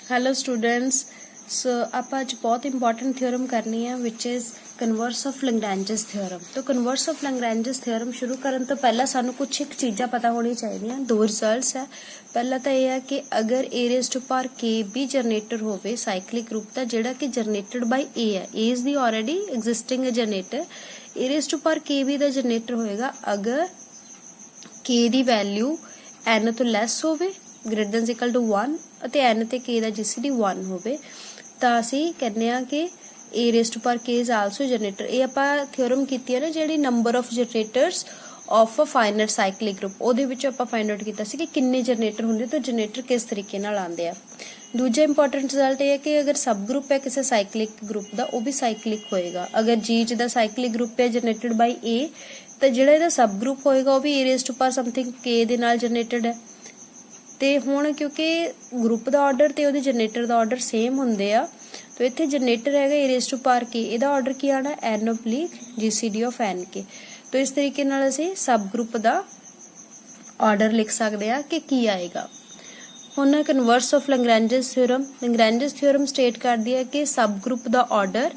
Hello students. सो आप आज बहुत इंपॉर्टेंट थ्योरम करनी है which is converse of Lagrange's theorem. तो कन्वर्स ऑफ लैग्रैंजेस थ्योरम शुरू करन तो पहला सानू कुछ एक चीज़ां पता होनी चाहिए। दो रिजल्ट्स है। पहला तो यह है कि अगर ए रेज़ टू पावर के भी जनरेटर होवे साइक्लिक ग्रुप का जिहड़ा कि जनरेटेड बाय ए है, A is the already existing generator, A raise to power के भी दा जनरेटर होएगा अगर के दी वैल्यू एन तो लैस होवे ग्रेटर दैन इक्वल टू 1 ਅਤੇ n ਤੇ k ਦਾ GCD 1 ਹੋਵੇ ਤਾਂ ਅਸੀਂ ਕਹਿੰਦੇ ਆ ਕਿ a raised to power k is also generator। ਇਹ ਆਪਾਂ ਥਿਓਰਮ ਕੀਤੀ ਹੈ ਨਾ ਜਿਹੜੀ number of generators of a finite cyclic group, ਉਹਦੇ ਵਿੱਚ ਆਪਾਂ ਫਾਈਂਡ ਆਊਟ ਕੀਤਾ ਸੀ ਕਿ ਕਿੰਨੇ ਜਨਰੇਟਰ ਹੁੰਦੇ ਤੇ ਜਨਰੇਟਰ ਕਿਸ ਤਰੀਕੇ ਨਾਲ ਆਉਂਦੇ ਆ। ਦੂਜਾ ਇੰਪੋਰਟੈਂਟ ਰਿਜ਼ਲਟ ਇਹ ਹੈ ਕਿ ਅਗਰ ਸਬ ਗਰੁੱਪ ਹੈ ਕਿਸੇ ਸਾਈਕਲਿਕ ਗਰੁੱਪ ਦਾ ਉਹ ਵੀ ਸਾਈਕਲਿਕ ਹੋਏਗਾ। ਅਗਰ G ਜਿਹਦਾ ਸਾਈਕਲਿਕ ਗਰੁੱਪ ਹੈ ਜਨਰੇਟਡ ਬਾਈ A ਤਾਂ ਜਿਹੜਾ ਇਹਦਾ ਸਬ ਗਰੁੱਪ ਹੋਏਗਾ ਉਹ ਵੀ a raised to power something k ਦੇ ਨਾਲ ਜਨਰੇਟਡ ਹੈ। ਤੇ ਹੁਣ ਕਿਉਂਕਿ ਗਰੁੱਪ ਦਾ ਆਰਡਰ ਤੇ ਉਹਦੇ ਜਨਰੇਟਰ ਦਾ ਆਰਡਰ ਸੇਮ ਹੁੰਦੇ ਆ तो इत्थे जनरेटर है ए रेज़ टू पावर के, ਇਹਦਾ ਆਰਡਰ ਕੀ ਆਣਾ n oblique GCD of n के। तो इस तरीके ਨਾਲ ਅਸੀਂ सब ग्रुप ਦਾ ਆਰਡਰ ਲਿਖ ਸਕਦੇ ਆ ਕਿ ਕੀ ਆਏਗਾ। ਹੁਣ ਕਨਵਰਸ ਆਫ ਲੈਗਰੈਂਜਸ ਥਿਓਰਮ ਸਟੇਟ ਕਰਦੀ ਹੈ ਕਿ सब ग्रुप ਦਾ ਆਰਡਰ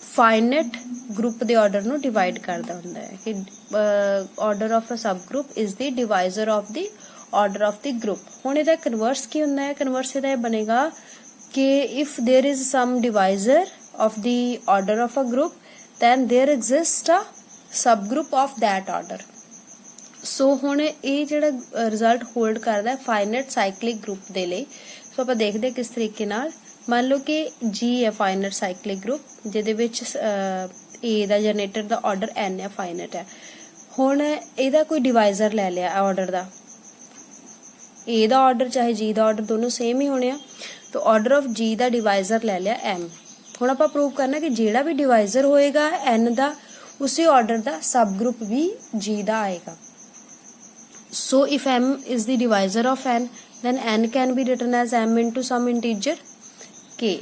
फाइनाइट ग्रुप ਦੇ ਆਰਡਰ ਨੂੰ ਡਿਵਾਈਡ ਕਰਦਾ ਹੁੰਦਾ ਹੈ ਕਿ ਆਰਡਰ ਆਫ ਅ सब group is the divisor of the order of the group. ਹੁਣ ਇਹਦਾ ਕਨਵਰਸ ਕੀ ਹੁੰਦਾ ਹੈ? ਕਨਵਰਸ ਇਹਦਾ ਬਣੇਗਾ कि if there is some divisor of the order of a group then there exists a subgroup of that order। so ਹੁਣ ਇਹ ਜਿਹੜਾ ਰਿਜ਼ਲਟ ਹੋਲਡ ਕਰਦਾ ਹੈ ਫਾਈਨਾਈਟ ਸਾਈਕਲਿਕ ਗਰੁੱਪ ਦੇ ਲਈ। ਸੋ ਆਪਾਂ ਦੇਖਦੇ ਕਿਸ ਤਰੀਕੇ ਨਾਲ। ਮੰਨ ਲਓ ਕਿ G ਹੈ ਫਾਈਨਾਈਟ ਸਾਈਕਲਿਕ ਗਰੁੱਪ ਜਿਹਦੇ ਵਿੱਚ A the generator the order n ਹੈ, ਫਾਈਨਾਈਟ ਹੈ। ਹੁਣ ਇਹਦਾ ਕੋਈ ਡਿਵਾਈਜ਼ਰ ਲੈ ਲਿਆ ਆਰਡਰ ਦਾ, A ਦਾ ਆਰਡਰ ਚਾਹੇ G ਦਾ ਆਰਡਰ ਦੋਨੋਂ ਸੇਮ ਹੀ ਹੋਣੇ ਆ। तो order of G the divisor ले लिया m। ਹੁਣ ਆਪਾਂ ਪ੍ਰੂਵ ਕਰਨਾ ਕਿ ਜਿਹੜਾ ਵੀ डिवाइजर ਹੋਏਗਾ n ਦਾ ਉਸੇ ਆਰਡਰ ਦਾ ਸਬ ਗਰੁੱਪ ਵੀ G ਦਾ ਆਏਗਾ। so if m is the divisor of n then n can be written as m into some integer k।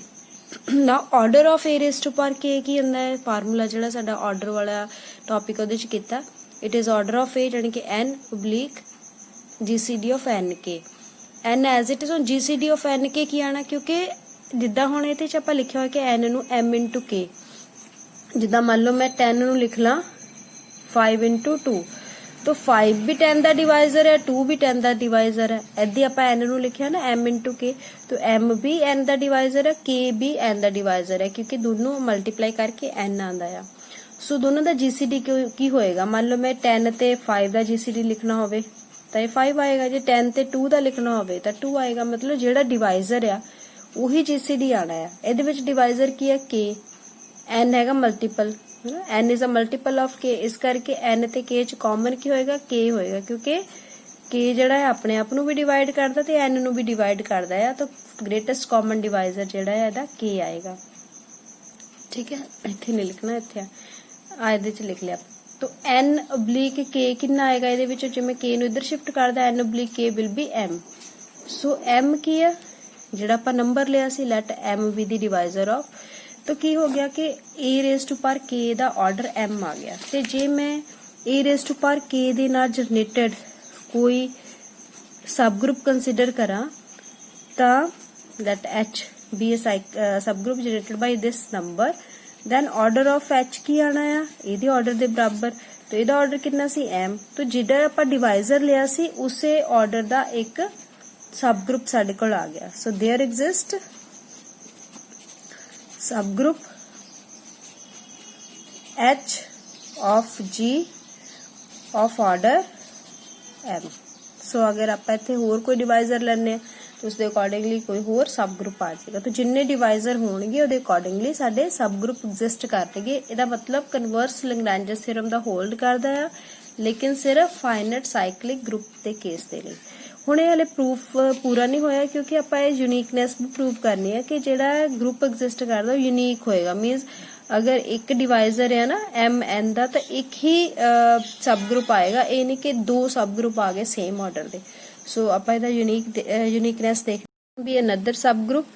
now order of a raised to power k ਕੀ ਹੁੰਦਾ ਹੈ? Formula ਜਿਹੜਾ ਸਾਡਾ order ਵਾਲਾ topic ਉਹਦੇ ਚ ਕੀਤਾ, it is order of a ਜਾਨੀ ਕਿ n oblique GCD of n k। n as it is on GCD of n k ਕੀ ਆਣਾ? ਕਿਉਂਕਿ ਜਿੱਦਾਂ ਹੁਣ ਇਹਦੇ ਚ ਆਪਾਂ ਲਿਖਿਆ ਹੋਇਆ ਕਿ n ਨੂੰ m into k, ਜਿੱਦਾਂ ਮੰਨ ਲਓ ਮੈਂ 10 ਨੂੰ ਲਿਖ ਲਾਂ 5 into 2 तो 5 भी 10 ਦਾ ਡਿਵਾਈਜ਼ਰ ਹੈ, 2 ਵੀ 10 ਦਾ ਡਿਵਾਈਜ਼ਰ ਹੈ। ਏਦਾਂ ਆਪਾਂ n ਨੂੰ ਲਿਖਿਆ ਨਾ m into k, तो m भी n ਦਾ ਡਿਵਾਈਜ਼ਰ ਹੈ, k भी n ਦਾ ਡਿਵਾਈਜ਼ਰ ਹੈ ਕਿਉਂਕਿ ਦੋਨੋਂ ਮਲਟੀਪਲਾਈ ਕਰਕੇ n ਆਂਦਾ ਆ। ਸੋ ਦੋਨੋਂ ਦਾ GCD ਕੀ ਹੋਏਗਾ? ਮੰਨ ਲਓ ਮੈਂ 10 ਤੇ 5 ਦਾ GCD ਲਿਖਣਾ ਹੋਵੇ ਤਾਂ ਇਹ 5 ਆਏਗਾ, ਜੇ 10 ਤੇ 2 ਦਾ ਲਿਖਣਾ ਹੋਵੇ ਤਾਂ 2 ਆਏਗਾ। ਮਤਲਬ ਜਿਹੜਾ ਡਿਵਾਈਜ਼ਰ ਆ ਉਹੀ GCD ਆਣਾ ਆ। ਇਹਦੇ ਵਿੱਚ ਡਿਵਾਈਜ਼ਰ ਕੀ ਹੈ? k, n ਹੈਗਾ multiple, n is a multiple of k, ਇਸ ਕਰਕੇ n ਤੇ k ਚ ਕਾਮਨ ਕੀ ਹੋਏਗਾ? k ਹੋਏਗਾ ਕਿਉਂਕਿ k ਜਿਹੜਾ ਹੈ ਆਪਣੇ ਆਪ ਨੂੰ ਵੀ ਡਿਵਾਈਡ ਕਰਦਾ ਤੇ n ਨੂੰ ਵੀ ਡਿਵਾਈਡ ਕਰਦਾ ਆ। ਤਾਂ ਗ੍ਰੇਟੈਸਟ ਕਾਮਨ ਡਿਵਾਈਜ਼ਰ ਜਿਹੜਾ ਹੈ ਇਹਦਾ k ਆਏਗਾ। ਠੀਕ ਹੈ, ਇੱਥੇ ਨਹੀਂ ਲਿਖਣਾ, ਇੱਥੇ ਆ ਇਹਦੇ ਚ ਲਿਖ ਲਿਆ। तो n oblique k कितना आएगा? ਇਹਦੇ ਵਿੱਚ ਜਿਵੇਂ k ਨੂੰ ਇੱਧਰ ਸ਼ਿਫਟ ਕਰਦਾ n oblique k will be m। so m ਕੀ ਹੈ? ਜਿਹੜਾ ਆਪਾਂ ਨੰਬਰ ਲਿਆ ਸੀ let m be the divisor of। तो ਕੀ ਹੋ ਗਿਆ ਕਿ a raised to power k the order m ਆ ਗਿਆ ਤੇ ਜੇ ਮੈਂ a raised to power k ਦੇ ਨਾਲ ਜਨਰੇਟਡ ਕੋਈ ਸਬ ਗਰੁੱਪ ਕੰਸੀਡਰ ਕਰਾਂ ਤਾਂ let h be a sub group generated by this number then order of h ਕੀ ਆਣਾ ਆ? ਇਹਦੇ ਆਰਡਰ ਦੇ ਬਰਾਬਰ। तो ਇਹਦਾ ਆਰਡਰ ਕਿੰਨਾ ਸੀ? m। तो ਜਿਹੜਾ ਆਪਾਂ ਡਿਵਾਈਜ਼ਰ ਲਿਆ ਸੀ ਉਸੇ ਆਰਡਰ ਦਾ ਇੱਕ ਸਬ ਗਰੁੱਪ ਸਾਡੇ ਕੋਲ ਆ ਗਿਆ। so there exist sub group h of G of order m। so ਅਗਰ ਆਪਾਂ ਇੱਥੇ ਹੋਰ ਕੋਈ ਡਿਵਾਈਜ਼ਰ ਲੈਣੇ तो उसके अकॉर्डिंगली कोई होर सब ग्रुप आ जाएगा। तो जिन्ने डिवाइजर होणगे ਉਹਦੇ अकॉर्डिंगली ਸਾਡੇ सब ग्रुप एग्जिस्ट करनगे। ਇਹਦਾ मतलब कन्वर्स ਲੈਗਰੈਂਜਸ ਥਿਓਰਮ ਦਾ ਹੋਲਡ ਕਰਦਾ ਆ ਲੇਕਿਨ ਸਿਰਫ ਫਾਈਨਾਈਟ ਸਾਈਕਲਿਕ ਗਰੁੱਪ ਦੇ ਕੇਸ ਦੇ ਲਈ। ਹੁਣ ਇਹ ਹਲੇ ਪ੍ਰੂਫ ਪੂਰਾ ਨਹੀਂ ਹੋਇਆ ਕਿਉਂਕਿ ਆਪਾਂ ਇਹ ਯੂਨੀਕਨੈਸ ਵੀ ਪ੍ਰੂਵ ਕਰਨੀ ਹੈ ਕਿ ਜਿਹੜਾ ਗਰੁੱਪ ਐਗजिस्ट ਕਰਦਾ ਉਹ ਯੂਨੀਕ ਹੋਏਗਾ। ਮੀਨਸ ਅਗਰ ਇੱਕ ਡਿਵਾਈਜ਼ਰ ਹੈ ਨਾ m n ਦਾ ਤਾਂ ਇੱਕ ਹੀ ਸਬ ਗਰੁੱਪ ਆਏਗਾ, ਇਹ ਨਹੀਂ ਕਿ ਦੋ ਸਬ ਗਰੁੱਪ ਆ ਗਏ ਸੇਮ ਆਰਡਰ ਦੇ। सो ਆਪਾਂ ਇਹਦਾ यूनिकनेस देख भी another subgroup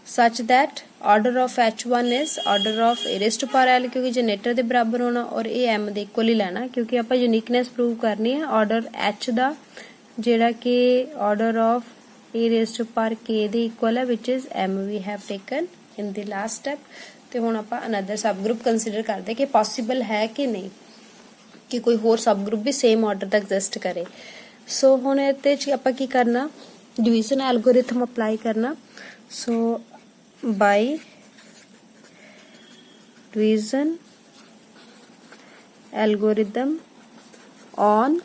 such that order of h1 is order of a raised to power l क्योंकि जनरेटर ਦੇ ਬਰਾਬਰ ਹੋਣਾ ਔਰ ਇਹ m ਦੇ ਇਕੁਅਲ ਹੀ ਲੈਣਾ ਕਿਉਂਕਿ ਆਪਾਂ यूनिकनेस ਪ੍ਰੂਵ ਕਰਨੀ ਹੈ ਆਰਡਰ h ਦਾ ਜਿਹੜਾ ਕਿ order of a raised to power k ਦੇ equal ਹੈ which is m we have taken in the last step। ਤੇ ਹੁਣ ਆਪਾਂ another subgroup consider ਕਰਦੇ ਕਿ possible ਹੈ ਕਿ ਨਹੀਂ ਕਿ ਕੋਈ ਹੋਰ subgroup ਵੀ same order ਦਾ exist ਕਰੇ। ਸੋ ਹੁਣ ਇਹਦੇ ਚ ਆਪਾਂ ਕੀ ਕਰਨਾ, division algorithm apply ਕਰਨਾ। ਸੋ by division algorithm on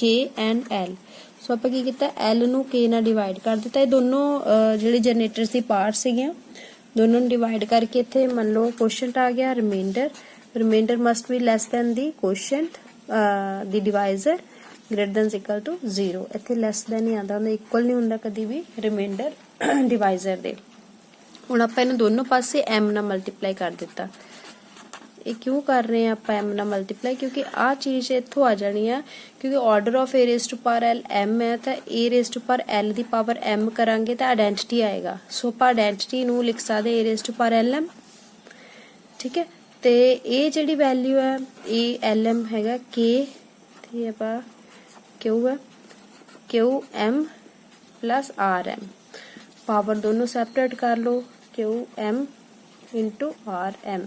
k and l। ਸੋ ਆਪਾਂ ਕੀ ਕੀਤਾ, l ਨੂੰ k ਨਾਲ ਡਿਵਾਈਡ ਕਰ ਦਿੱਤਾ। ਇਹ ਦੋਨੋਂ ਜਿਹੜੇ ਜਨਰੇਟਰਸ ਦੀ ਪਾਰਟ ਸੀਗੀਆਂ ਦੋਨੋਂ ਨੂੰ ਡਿਵਾਈਡ ਕਰਕੇ ਇੱਥੇ ਮੰਨ ਲਓ ਕੋਸ਼ੈਂਟ ਆ ਗਿਆ reminder must B less than the quotient the divisor greater than equal to 0। ਇੱਥੇ ਲੈਸ ਦੈਨ ਹੀ ਆਉਂਦਾ ਹੁੰਦਾ, ਇਕੁਅਲ ਨਹੀਂ ਹੁੰਦਾ ਕਦੀ ਵੀ ਰਿਮਾਈਂਡਰ ਡਿਵਾਈਜ਼ਰ ਦੇ। ਹੁਣ ਆਪਾਂ ਇਹਨੂੰ ਦੋਨੋਂ ਪਾਸੇ m ਨਾਲ ਮਲਟੀਪਲਾਈ ਕਰ ਦਿੱਤਾ। ਇਹ ਕਿਉਂ ਕਰ ਰਹੇ ਆ ਆਪਾਂ m ਨਾਲ ਮਲਟੀਪਲਾਈ, ਕਿਉਂਕਿ ਆਹ ਚੀਜ਼ ਇੱਥੋਂ ਆ ਜਾਣੀ ਆ ਕਿਉਂਕਿ order of a raised to power l m ਹੈ ਤਾਂ a raised to power l the power m ਕਰਾਂਗੇ ਤਾਂ ਆਇਡੈਂਟੀਟੀ ਆਏਗਾ। ਸੋ ਆਪਾਂ ਆਇਡੈਂਟੀਟੀ ਨੂੰ ਲਿਖ ਸਕਦੇ a raised to power lm, ਠੀਕ ਹੈ। ਤੇ ਇਹ ਜਿਹੜੀ ਵੈਲਿਊ ਹੈ ਇਹ lm ਹੈਗਾ k ਤੇ ਆਪਾਂ q ਹੈ qm plus rm, ਪਾਵਰ ਦੋਨੋਂ ਸੈਪਰੇਟ ਕਰ ਲਓ qm into rm।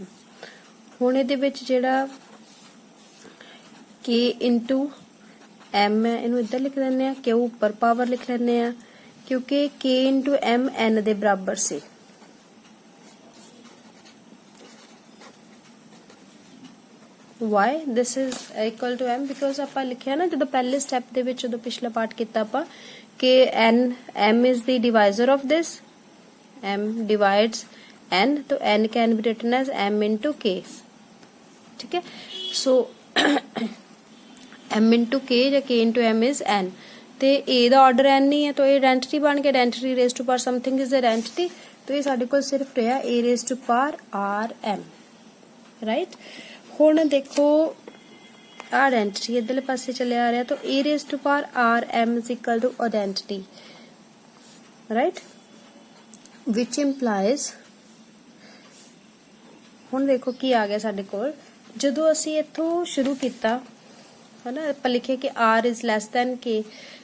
ਹੁਣ ਇਹਦੇ ਵਿੱਚ ਜਿਹੜਾ k into m ਹੈ ਇਹਨੂੰ ਇੱਧਰ ਲਿਖ ਲੈਂਦੇ ਆ, q ਉੱਪਰ ਪਾਵਰ ਲਿਖ ਲੈਂਦੇ ਆ ਕਿਉਂਕਿ k into m n ਦੇ ਬਰਾਬਰ ਸੀ। why this is equal to m because ਆਪਾਂ ਲਿਖਿਆ ਨਾ ਜਦੋਂ ਪਹਿਲੇ ਸਟੈਪ ਦੇ ਵਿੱਚ ਜਦੋਂ ਪਿਛਲਾ ਪਾਰਟ ਕੀਤਾ ਆਪਾਂ ਕਿ m is the divisor of this, m divides n तो n can be written as m into k, ठीक है। so m into k या k into m is n ਤੇ a ਦਾ ਆਰਡਰ n ਨਹੀਂ ਹੈ ਤਾਂ ਇਹ ਆਇਡੈਂਟੀਟੀ ਬਣ ਗਿਆ, identity raise to power something is identity. तो ਇਹ ਸਾਡੇ ਕੋਲ ਸਿਰਫ ਰਿਹਾ a raise to power rm, right. ਹੁਣ ਦੇਖੋ ਆਇਡੈਂਟੀਟੀ ਇਧਰਲੇ ਪਾਸੇ ਚੱਲਿਆ ਆ ਰਿਹਾ ਤਾਂ a raised to power rm is equal to identity, right, which implies ਹੁਣ ਦੇਖੋ ਕੀ ਆ ਗਿਆ ਸਾਡੇ ਕੋਲ ਜਦੋਂ ਅਸੀਂ ਇੱਥੋਂ ਸ਼ੁਰੂ ਕੀਤਾ ਹੈ ਨਾ, ਆਪਾਂ ਲਿਖਿਆ ਕਿ r is less than k,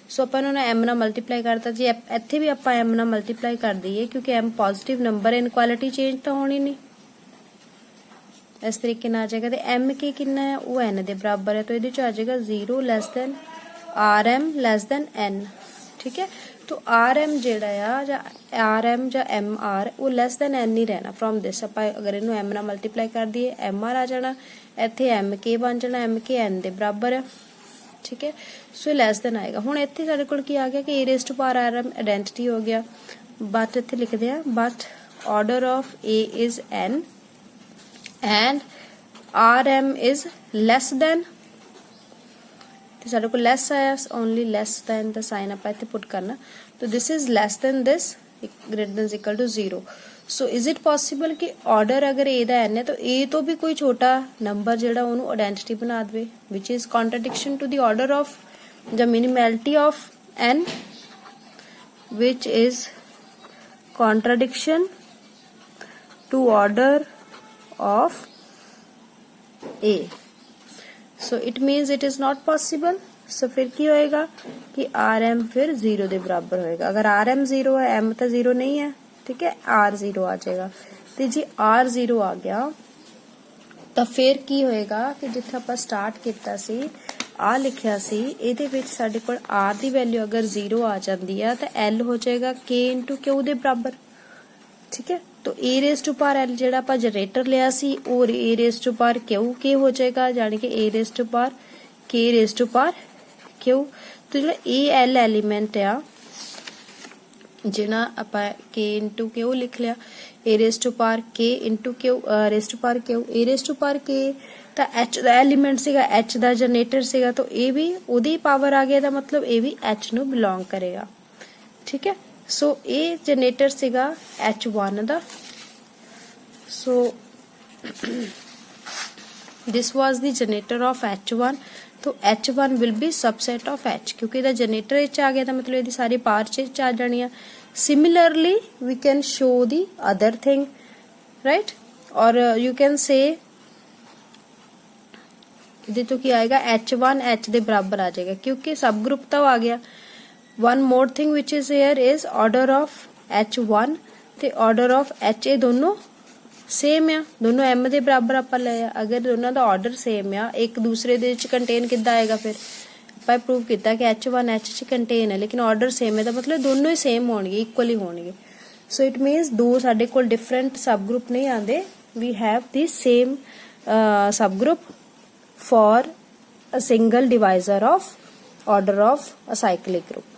ਸੋ ਆਪਾਂ ਇਹਨਾਂ ਨੂੰ m ਨਾਲ ਮਲਟੀਪਲਾਈ ਕਰਤਾ। ਜੀ ਇੱਥੇ ਵੀ ਆਪਾਂ m ਨਾਲ ਮਲਟੀਪਲਾਈ ਕਰ ਦਈਏ ਕਿਉਂਕਿ m ਪੋਜ਼ਿਟਿਵ ਨੰਬਰ ਹੈ, ਇਨਕੁਐਲਿਟੀ ਚੇਂਜ ਤਾਂ ਹੋਣੀ ਨਹੀਂ, इस तरीके ना आ जाएगा। तो m के कितना है वो n ਦੇ बराबर है तो ਇਹਦੇ ਚ ਆ ਜਾਏਗਾ 0 less than rm less than n, ठीक है। तो rm ਜਿਹੜਾ ਆ ਜਾਂ rm ਜਾਂ mr ਉਹ ਲੈਸ ਦੈਨ n ਹੀ ਰਹਿਣਾ ਫਰੋਮ ਦਿਸ। ਆਪਾਂ ਅਗਰ ਇਹਨੂੰ m ਨਾਲ ਮਲਟੀਪਲਾਈ ਕਰ ਦਈਏ mr ਆ ਜਾਣਾ, ਇੱਥੇ mk ਬਣ ਜਾਣਾ, mk n ਦੇ ਬਰਾਬਰ ਹੈ, ठीक है। ਸੋ ਲੈਸ ਦੈਨ ਆਏਗਾ। ਹੁਣ ਇੱਥੇ ਸਾਡੇ ਕੋਲ ਕੀ ਆ ਗਿਆ ਕਿ a raised to power rm identity ਹੋ ਗਿਆ, ਬਟ ਇੱਥੇ ਲਿਖਦੇ ਆ but order of a is n and rm is less than, ਤੇ ਸਾਡੇ ਕੋਲ ਲੈਸ ਆਇਆ only less than ਦਾ ਸਾਈਨ ਆਪਾਂ ਇੱਥੇ ਪੁੱਟ ਕਰਨਾ। तो this is less than this greater than equal to 0। so is it possible ਕਿ ਆਰਡਰ ਅਗਰ a ਦਾ n ਹੈ ਤਾਂ a ਤੋਂ ਵੀ ਕੋਈ ਛੋਟਾ ਨੰਬਰ ਜਿਹੜਾ ਉਹਨੂੰ ਆਇਡੈਂਟੀਟੀ ਬਣਾ ਦੇਵੇ, which is contradiction to the order of the minimality of n, which is contradiction to order of a। so it means it is not possible। so फिर ਕੀ होएगा कि rm फिर 0 ਦੇ बराबर होएगा। अगर rm 0 है m तो 0 नहीं है, ठीक है, r 0 आ जाएगा। ਤੇ जी r 0 आ गया ਤਾਂ ਫਿਰ ਕੀ ਹੋਏਗਾ ਕਿ ਜਿੱਥੇ ਆਪਾਂ ਸਟਾਰਟ ਕੀਤਾ ਸੀ ਆ ਲਿਖਿਆ ਸੀ ਇਹਦੇ ਵਿੱਚ ਸਾਡੇ ਕੋਲ r ਦੀ ਵੈਲਿਊ ਅਗਰ 0 ਆ ਜਾਂਦੀ ਆ ਤਾਂ l ਹੋ ਜਾਏਗਾ k into q ਦੇ ਬਰਾबर, ठीक है। तो a raised to power l ਜਿਹੜਾ ਆਪਾਂ ਜਨਰੇਟਰ ਲਿਆ ਸੀ ਉਹ a raised to power k ਹੋ ਜਾਏਗਾ, ਯਾਨੀ ਕਿ a raised to power k raised to power q। तो ਜਿਹੜਾ a l ਐਲੀਮੈਂਟ ਆ ਜਿਹਨਾਂ ਆਪਾਂ k into q ਲਿਖ ਲਿਆ a raised to power k into q raised to power q, a raised to power k ਤਾਂ h ਦਾ element ਸੀਗਾ, h ਦਾ generator ਸੀਗਾ ਤਾਂ ਇਹ ਵੀ ਉਹਦੀ ਪਾਵਰ ਆ ਗਿਆ, ਦਾ ਮਤਲਬ ਇਹ ਵੀ h ਨੂੰ ਬਿਲੋਂਗ ਕਰੇਗਾ, ਠੀਕ ਹੈ। सो ਇਹ ਜਨਰੇਟਰ ਸੀਗਾ h1 the. so this was the generator of h1 तो h1 will be subset of h क्योंकि ਇਹਦਾ ਜਨਰੇਟਰ ਵਿੱਚ ਆ ਗਿਆ ਤਾਂ ਮਤਲਬ ਇਹਦੀ ਸਾਰੀ ਪਾਵਰ ਚ ਆ ਜਾਣੀ ਆ। similarly we can show the other thing, right, or you can say ਇਹਦੇ ਤੋਂ ਕੀ ਆਏਗਾ h1 h ਦੇ ਬਰਾਬਰ ਆ ਜਾਏਗਾ ਕਿਉਂਕਿ ਸਬ ਗਰੁੱਪ ਤਾਂ ਆ ਗਿਆ one more thing which is here is order of H1 ਤੇ ऑर्डर ऑफ H ਇਹ ਦੋਨੋਂ सेम आ, दोनों M ਦੇ ਬਰਾਬਰ ਆਪਾਂ ਲਿਆ। ਅਗਰ ਦੋਨਾਂ ਦਾ ਆਰਡਰ ਸੇਮ ਆ, ਇੱਕ ਦੂਸਰੇ ਦੇ ਵਿੱਚ ਕੰਟੇਨ ਕਿੱਦਾਂ ਆਏਗਾ? ਫਿਰ ਆਪਾਂ ਪ੍ਰੂਵ ਕੀਤਾ ਕਿ H1 H ਚ ਕੰਟੇਨ ਹੈ ਲੇਕਿਨ ਆਰਡਰ ਸੇਮ ਹੈ, ਤਾਂ ਮਤਲਬ ਦੋਨੋਂ ਹੀ ਸੇਮ ਹੋਣਗੇ, ਇਕੁਅਲੀ ਹੋਣਗੇ। ਸੋ ਇਟ ਮੀਨਸ ਦੋ ਸਾਡੇ ਕੋਲ ਡਿਫਰੈਂਟ ਸਬ ਗਰੁੱਪ ਨਹੀਂ ਆਉਂਦੇ, we have the same subgroup for a single divisor of order of a cyclic group।